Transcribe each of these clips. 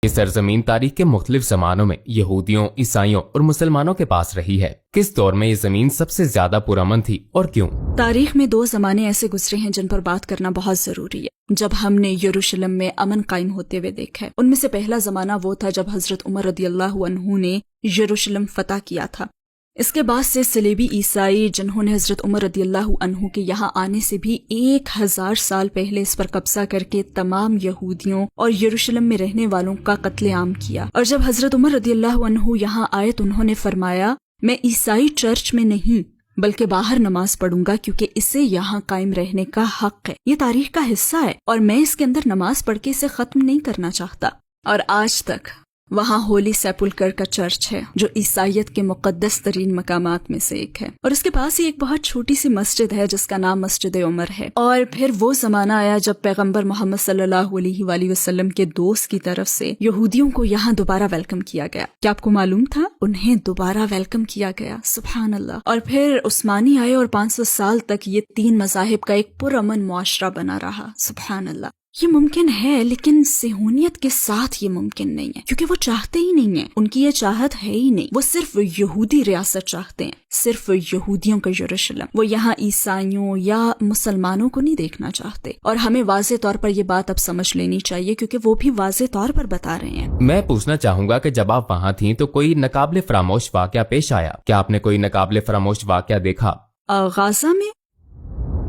ये सरजमीन तारीख के मुख्तलिफ जमानों में यहूदियों, ईसाइयों और मुसलमानों के पास रही है। किस दौर में ये जमीन सबसे ज्यादा पुरअमन थी और क्यों? तारीख में 2 जमाने ऐसे गुजरे हैं जिन पर बात करना बहुत जरूरी है, जब हमने यरूशलेम में अमन कायम होते हुए देखा है। उनमें से पहला जमाना वो था जब हजरत उमर रदियल्लाहु अन्हु ने यरूशलेम फतह किया था। इसके बाद से सलेबी ईसाई जिन्होंने हजरत उमर रदियल्लाहु अन्हु के यहाँ आने से भी 1000 साल पहले इस पर कब्जा करके तमाम यहूदियों और यरूशलेम में रहने वालों का कत्लेआम किया। और जब हजरत उमर रदियल्लाहु अन्हु यहाँ आए तो उन्होंने फरमाया, मैं ईसाई चर्च में नहीं बल्कि बाहर नमाज पढ़ूंगा, क्योंकि इसे यहाँ कायम रहने का हक है। ये तारीख का हिस्सा है और मैं इसके अंदर नमाज पढ़ के इसे खत्म नहीं करना चाहता। और आज तक वहाँ होली सेपुल्कर का चर्च है जो ईसाइयत के मुकद्दस तरीन मकामात में से एक है। और उसके पास ही एक बहुत छोटी सी मस्जिद है जिसका नाम मस्जिद उमर है। और फिर वो जमाना आया जब पैगंबर मोहम्मद सल्लल्लाहु अलैहि वसल्लम के दोस्त की तरफ से यहूदियों को यहाँ दोबारा वेलकम किया गया। क्या आपको मालूम था? उन्हें दोबारा वेलकम किया गया। सुभान अल्लाह। और फिर उस्मानी आए और 500 साल तक ये 3 मज़ाहिब का एक पुरअमन मुआशरा बना रहा। सुभान अल्लाह। ये मुमकिन है, लेकिन सेहूनियत के साथ ये मुमकिन नहीं है, क्योंकि वो चाहते ही नहीं है। उनकी ये चाहत है ही नहीं। वो सिर्फ यहूदी रियासत चाहते हैं, सिर्फ यहूदियों का यरूशलेम। वो यहाँ ईसाइयों या मुसलमानों को नहीं देखना चाहते। और हमें वाज़े तौर पर ये बात अब समझ लेनी चाहिए, क्योंकि वो भी वाज़े तौर पर बता रहे हैं। मैं पूछना चाहूंगा कि जब आप वहाँ थी तो कोई नकाबिले फरामोश वाकया पेश आया? क्या आपने कोई नकाबिले फरामोश वाकया देखा? गाजा में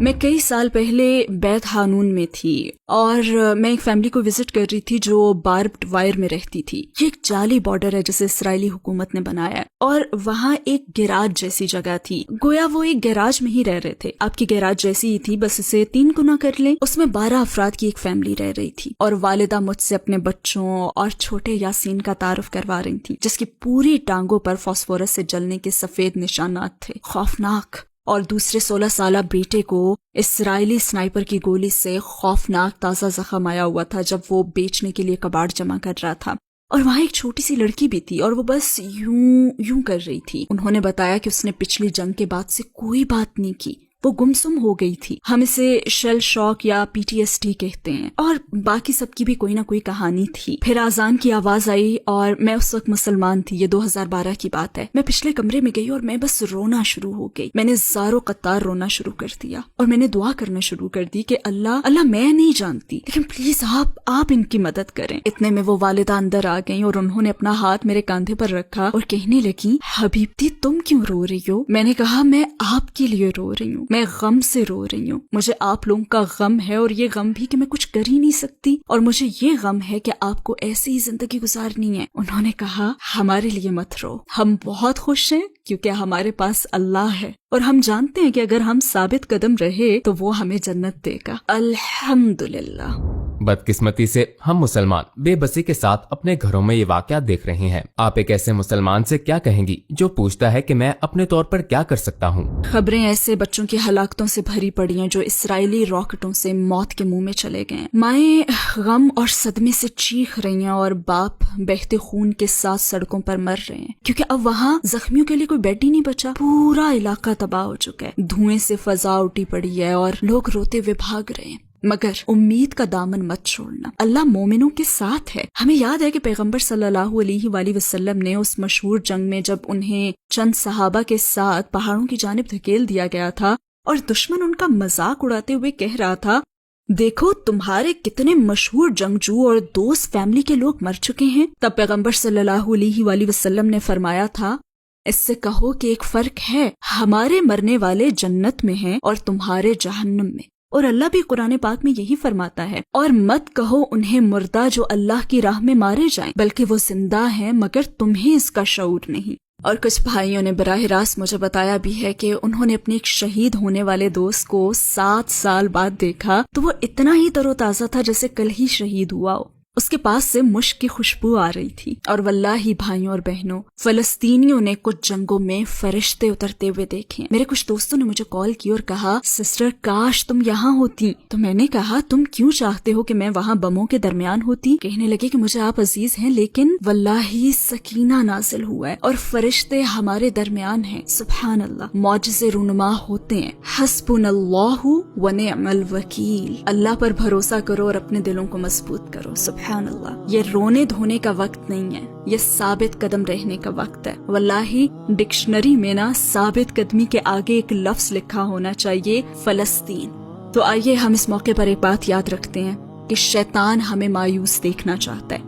मैं कई साल पहले बैत हानून में थी और मैं एक फैमिली को विजिट कर रही थी जो बार्ब्ड वायर में रहती थी। ये एक जाली बॉर्डर है जिसे इसराइली हुकूमत ने बनाया है। और वहाँ एक गैराज जैसी जगह थी, गोया वो एक गैराज में ही रह रहे थे। आपकी गैराज जैसी ही थी, बस इसे 3 गुना कर लें। उसमें 12 अफराद की एक फैमिली रह रही थी और वालिदा मुझसे अपने बच्चों और छोटे यासीन का तारुफ करवा रही थी, जिसकी पूरी टांगों पर फास्फोरस से जलने के सफेद निशानात थे, खौफनाक। और दूसरे 16 साला बेटे को इस्राएली स्नाइपर की गोली से खौफनाक ताज़ा जख्म आया हुआ था जब वो बेचने के लिए कबाड़ जमा कर रहा था। और वहाँ एक छोटी सी लड़की भी थी और वो बस यूं कर रही थी। उन्होंने बताया कि उसने पिछली जंग के बाद से कोई बात नहीं की, वो गुमसुम हो गई थी। हम इसे शेल शॉक या PTSD कहते हैं। और बाकी सबकी भी कोई ना कोई कहानी थी। फिर आजान की आवाज आई और मैं उस वक्त मुसलमान थी। ये 2012 की बात है। मैं पिछले कमरे में गई और मैं बस रोना शुरू हो गई। मैंने ज़ारो कतार रोना शुरू कर दिया और मैंने दुआ करना शुरू कर दी कि अल्लाह मैं नहीं जानती, लेकिन प्लीज आप इनकी मदद करें। इतने में वो वालिदा अंदर आ गई और उन्होंने अपना हाथ मेरे कंधे पर रखा और कहने लगी, हबीबती तुम क्यों रो रही हो? मैंने कहा, मैं आपके लिए रो रही हूँ, मैं गम से रो रही हूँ। मुझे आप लोगों का गम है और ये गम भी कि मैं कुछ कर ही नहीं सकती, और मुझे ये गम है कि आपको ऐसी ही जिंदगी गुजारनी है। उन्होंने कहा, हमारे लिए मत रो, हम बहुत खुश हैं क्योंकि हमारे पास अल्लाह है और हम जानते हैं कि अगर हम साबित कदम रहे तो वो हमें जन्नत देगा। अल्हम्दुलिल्लाह। बदकिस्मती से हम मुसलमान बेबसी के साथ अपने घरों में ये वाकया देख रहे हैं। आप एक ऐसे मुसलमान से क्या कहेंगी जो पूछता है कि मैं अपने तौर पर क्या कर सकता हूँ? खबरें ऐसे बच्चों की हलाकतों से भरी पड़ी हैं जो इसराइली रॉकेटों से मौत के मुंह में चले गए। माएं गम और सदमे से चीख रही हैं और बाप बहते खून के साथ सड़कों पर मर रहे हैं, क्योंकि अब वहाँ जख्मियों के लिए कोई बेड ही नहीं बचा। पूरा इलाका तबाह हो चुका है, धुएं से फजा उठी पड़ी है और लोग रोते हुए भाग रहे हैं। मगर उम्मीद का दामन मत छोड़ना, अल्लाह मोमिनों के साथ है। हमें याद है कि पैगंबर सल्लल्लाहु अलैहि वसल्लम ने उस मशहूर जंग में जब उन्हें चंद सहाबा के साथ पहाड़ों की जानिब धकेल दिया गया था और दुश्मन उनका मजाक उड़ाते हुए कह रहा था, देखो तुम्हारे कितने मशहूर जंगजू और दोस्त फैमिली के लोग मर चुके हैं, तब पैगंबर सल्लल्लाहु अलैहि वसल्लम ने फरमाया था, इससे कहो कि एक फर्क है, हमारे मरने वाले जन्नत में हैं और तुम्हारे जहन्नम में। और अल्लाह भी कुरान पाक में यही फरमाता है, और मत कहो उन्हें मुर्दा जो अल्लाह की राह में मारे जाएं, बल्कि वो जिंदा हैं मगर तुम्हें इसका शऊर नहीं। और कुछ भाइयों ने बराह रास्त मुझे बताया भी है कि उन्होंने अपने एक शहीद होने वाले दोस्त को 7 साल बाद देखा तो वो इतना ही तरोताजा था जैसे कल ही शहीद हुआ हो। उसके पास से मुश्क की खुशबू आ रही थी। और वल्लाही भाइयों और बहनों, फलस्तीनियों ने कुछ जंगों में फरिश्ते उतरते हुए देखे। मेरे कुछ दोस्तों ने मुझे कॉल की और कहा, सिस्टर काश तुम यहाँ होती। तो मैंने कहा, तुम क्यों चाहते हो कि मैं वहाँ बमों के दरमियान होती? कहने लगे कि मुझे आप अजीज हैं, लेकिन वल्लाही सकीना नाजिल हुआ है और फरिश्ते हमारे दरमियान हैं। सुभान अल्लाह, मौजिज़े रूनुमा होते हैं। हस्बुनल्लाहु व निअमल वकील। अल्लाह पर भरोसा करो और अपने दिलों को मजबूत करो। سبحان اللہ، یہ رونے دھونے کا وقت نہیں ہے، یہ ثابت قدم رہنے کا وقت ہے۔ واللہ ڈکشنری میں نا ثابت قدمی کے آگے ایک لفظ لکھا ہونا چاہیے، فلسطین۔ تو آئیے ہم اس موقع پر ایک بات یاد رکھتے ہیں کہ شیطان ہمیں مایوس دیکھنا چاہتا ہے۔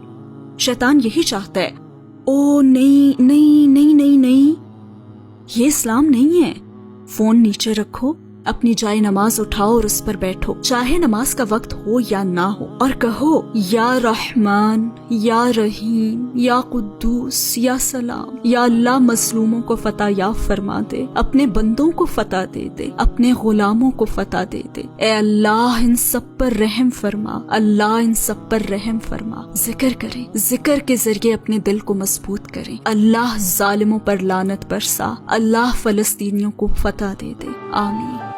شیطان یہی چاہتا ہے، او نہیں نہیں نہیں نہیں نہیں، یہ اسلام نہیں ہے۔ فون نیچے رکھو، اپنی جائے نماز اٹھاؤ اور اس پر بیٹھو، چاہے نماز کا وقت ہو یا نہ ہو، اور کہو یا رحمان یا رحیم یا قدوس یا سلام، یا اللہ مظلوموں کو فتح یاب فرما دے، اپنے بندوں کو فتح دے دے، اپنے غلاموں کو فتح دے دے، اے اللہ ان سب پر رحم فرما، اللہ ان سب پر رحم فرما۔ ذکر کریں، ذکر کے ذریعے اپنے دل کو مضبوط کریں۔ اللہ ظالموں پر لعنت برسا، اللہ فلسطینیوں کو فتح دے دے، آمین۔